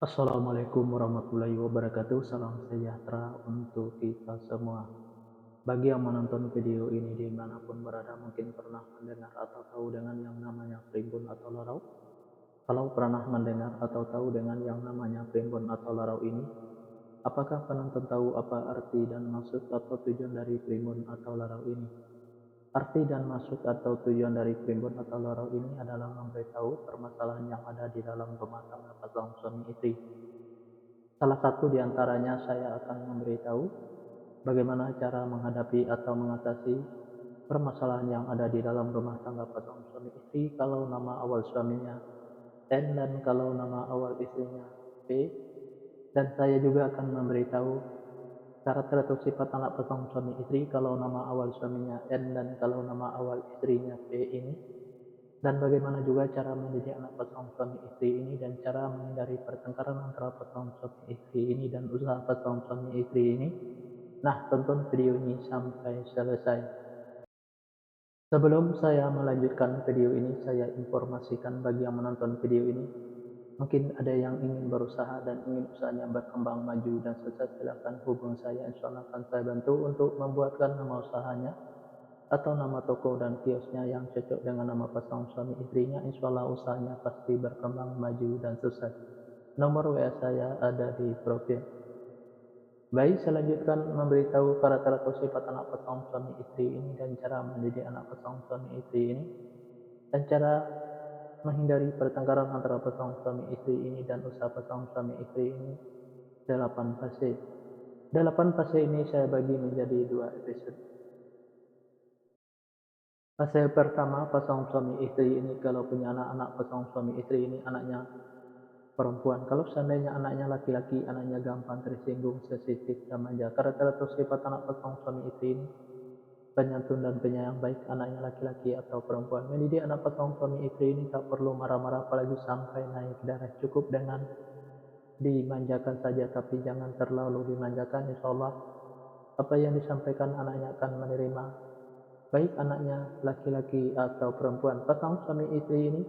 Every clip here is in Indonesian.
Assalamualaikum warahmatullahi wabarakatuh. Salam sejahtera untuk kita semua. Bagi yang menonton video ini dimanapun berada, mungkin pernah mendengar atau tahu dengan yang namanya primbon atau larau. Kalau pernah mendengar atau tahu dengan yang namanya primbon atau larau ini, apakah penonton tahu apa arti dan maksud atau tujuan dari primbon atau larau ini? Arti dan maksud atau tujuan dari primbon atau larau ini adalah memberitahu permasalahan yang ada di dalam rumah tangga pasangan suami istri. Salah satu di antaranya saya akan memberitahu bagaimana cara menghadapi atau mengatasi permasalahan yang ada di dalam rumah tangga pasangan suami istri kalau nama awal suaminya N dan kalau nama awal istrinya P. Dan saya juga akan memberitahu karakter atau sifat anak pasangan suami istri kalau nama awal suaminya N dan kalau nama awal istrinya P ini, dan bagaimana juga cara mendidik anak pasangan suami istri ini dan cara menghindari pertengkaran antara pasangan suami istri ini dan usaha pasangan suami istri ini. Nah, tonton video ini sampai selesai. Sebelum saya melanjutkan video ini, saya informasikan bagi yang menonton video ini, mungkin ada yang ingin berusaha dan ingin usahanya berkembang maju dan sukses, silakan hubungi saya. Insya Allah akan saya bantu untuk membuatkan nama usahanya atau nama toko dan kiosnya yang cocok dengan nama pasangan suami istrinya. Insya Allah usahanya pasti berkembang maju dan sukses. Nomor WA saya ada di profil. Baik, saya lanjutkan memberitahu karakter atau sifat anak pasangan suami istri ini dan cara mendidik anak pasangan suami istri ini, dan cara menghindari pertengkaran antara pasangan suami istri ini dan usaha pasangan suami istri ini. 8 fase. 8 fase ini saya bagi menjadi 2 episode. Fase pertama, pasangan suami istri ini kalau punya anak-anak pasangan suami istri ini anaknya perempuan. Kalau seandainya anaknya laki-laki, anaknya gampang tersinggung, sensitif, dan manja. Karakter atau sifat anak pasangan suami istri ini penyantun dan penyayang, baik anaknya laki-laki atau perempuan. Mendidik anak pasangan suami istri ini tak perlu marah-marah apalagi sampai naik darah. Cukup dengan dimanjakan saja, tapi jangan terlalu dimanjakan. Insya Allah apa yang disampaikan anaknya akan menerima, baik anaknya laki-laki atau perempuan. Pasangan suami istri ini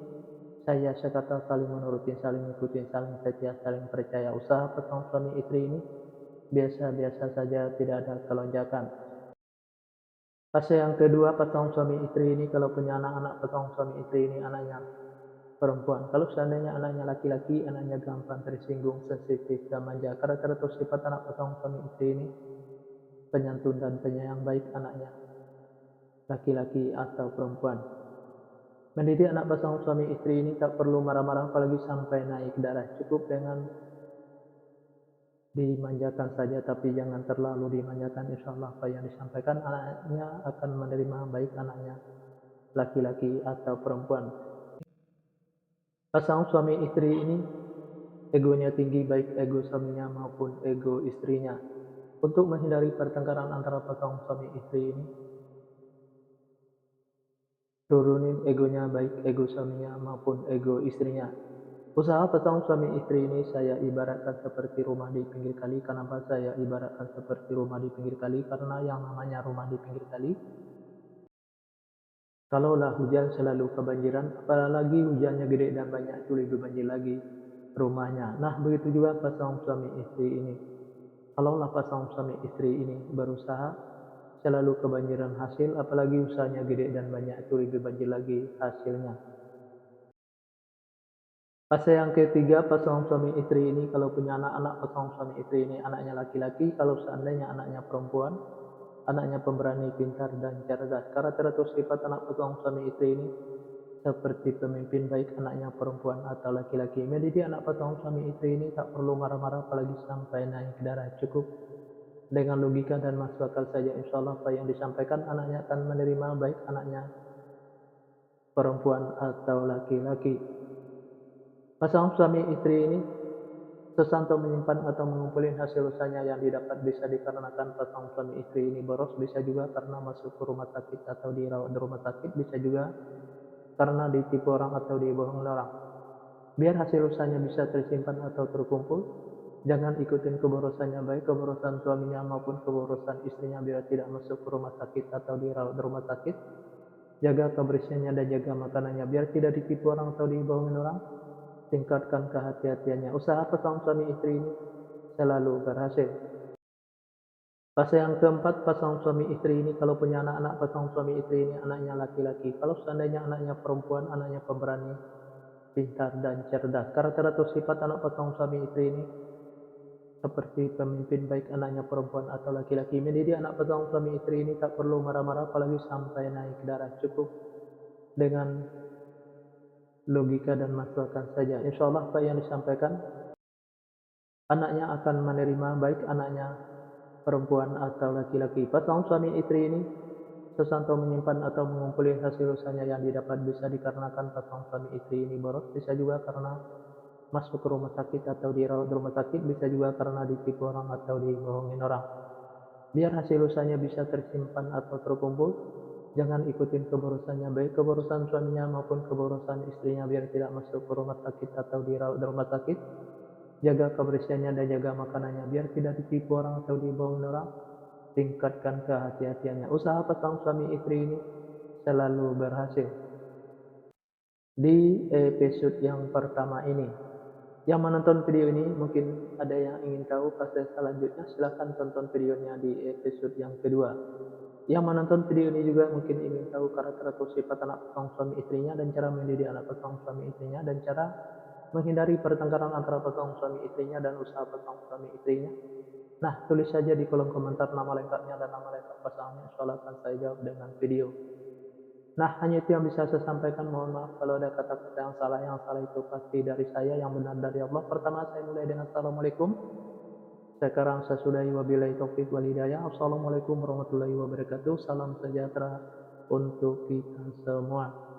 saya sekata saling menuruti, saling mengikuti, saling setia, saling percaya. Usaha pasangan suami istri ini biasa-biasa saja, tidak ada kelonjakan. Fase yang kedua, pasangan suami istri ini kalau punya anak-anak pasangan suami istri ini anaknya perempuan. Kalau seandainya anaknya laki-laki, anaknya gampang tersinggung, sensitif, dan manja. Karakter atau sifat anak pasangan suami istri ini penyantun dan penyayang, baik anaknya laki-laki atau perempuan. Mendidik anak pasangan suami istri ini tak perlu marah-marah apalagi sampai naik darah. Cukup dengan dimanjakan saja, tapi jangan terlalu dimanjakan. Insya Allah apa yang disampaikan anaknya akan menerima, baik anaknya laki-laki atau perempuan. Pasangan suami istri ini egonya tinggi, baik ego suaminya maupun ego istrinya. Untuk menghindari pertengkaran antara pasangan suami istri ini, turunin egonya, baik ego suaminya maupun ego istrinya. Usaha pasangan suami istri ini saya ibaratkan seperti rumah di pinggir kali. Kenapa saya ibaratkan seperti rumah di pinggir kali? Karena yang namanya rumah di pinggir kali, kalaulah hujan selalu kebanjiran, apalagi hujannya gede dan banyak, itu lebih banjir lagi rumahnya. Nah, begitu juga pasangan suami istri ini. Kalaulah pasangan suami istri ini berusaha selalu kebanjiran hasil, apalagi usahanya gede dan banyak, itu lebih banjir lagi hasilnya. Fase yang ketiga, pasangan suami istri ini kalau punya anak-anak pasangan suami istri ini anaknya laki-laki, kalau seandainya anaknya perempuan, anaknya pemberani, pintar, dan cerdas. Karakter atau sifat anak pasangan suami istri ini seperti pemimpin, baik anaknya perempuan atau laki-laki. Mendidik anak pasangan suami istri ini tak perlu marah-marah apalagi sampai naik darah. Cukup dengan logika dan masuk akal saja. Insya Allah apa yang disampaikan anaknya akan menerima, baik anaknya perempuan atau laki-laki. Pasangan suami istri ini susah untuk menyimpan atau mengumpulkan hasil usahanya yang didapat, bisa dikarenakan pasangan suami istri ini boros, bisa juga karena masuk ke rumah sakit atau dirawat di rumah sakit, bisa juga karena ditipu orang atau dibohongi orang. Biar hasil usahanya bisa tersimpan atau terkumpul, jangan ikutin keborosannya, baik keborosan suaminya maupun keborosan istrinya, biar tidak masuk ke rumah sakit atau dirawat di rumah sakit. Jaga kebersihannya dan jaga makanannya biar tidak ditipu orang atau dibohongin orang. tingkatkan kehati-hatiannya. Usaha pasangan suami istri ini selalu berhasil. Fase yang keempat, pasangan suami istri ini kalau punya anak-anak, pasangan suami istri ini anaknya laki-laki. Kalau seandainya anaknya perempuan, anaknya pemberani, pintar dan cerdas. Karakter atau sifat anak pasangan suami istri ini seperti pemimpin, baik anaknya perempuan atau laki-laki. Mendidik anak pasangan suami istri ini tak perlu marah-marah apalagi sampai naik darah. Cukup dengan logika dan masukan saja. Insya Allah apa yang disampaikan anaknya akan menerima, baik anaknya perempuan atau laki-laki. Pasangan suami istri ini sesanto menyimpan atau mengumpulkan hasil usahanya yang didapat bisa dikarenakan pasangan suami istri ini boros, bisa juga karena masuk ke rumah sakit atau dirawat di rumah sakit, bisa juga karena ditipu orang atau dibohongin orang. Biar hasil usahanya bisa tersimpan atau terkumpul, jangan ikutin keborosannya, baik keborosan suaminya maupun keborosan istrinya, biar tidak masuk ke rumah sakit atau dirawat di rumah sakit. Jaga kebersihannya dan jaga makanannya, biar tidak ditipu orang atau dibohongin orang. Tingkatkan kehati-hatiannya. Usaha pasangan suami istri ini selalu berhasil. Di episode yang pertama ini, yang menonton video ini mungkin ada yang ingin tahu fase selanjutnya, silahkan tonton videonya di episode yang kedua. Yang menonton video ini juga mungkin ingin tahu karakter atau sifat anak pasangan suami istrinya dan cara mendidik anak pasangan suami istrinya dan cara menghindari pertengkaran antara pasangan suami istrinya dan usaha pasangan suami istrinya. Nah, tulis saja di kolom komentar nama lengkapnya dan nama lengkap pasangannya, insya Allah akan saya jawab dengan video. Nah, hanya itu yang bisa saya sampaikan. Mohon maaf kalau ada kata-kata yang salah. Yang salah itu pasti dari saya, yang benar dari Allah. Pertama, saya mulai dengan Assalamualaikum. Sekarang saya sudahi wabillahi taufiq wal hidayah. Assalamualaikum warahmatullahi wabarakatuh. Salam sejahtera untuk kita semua.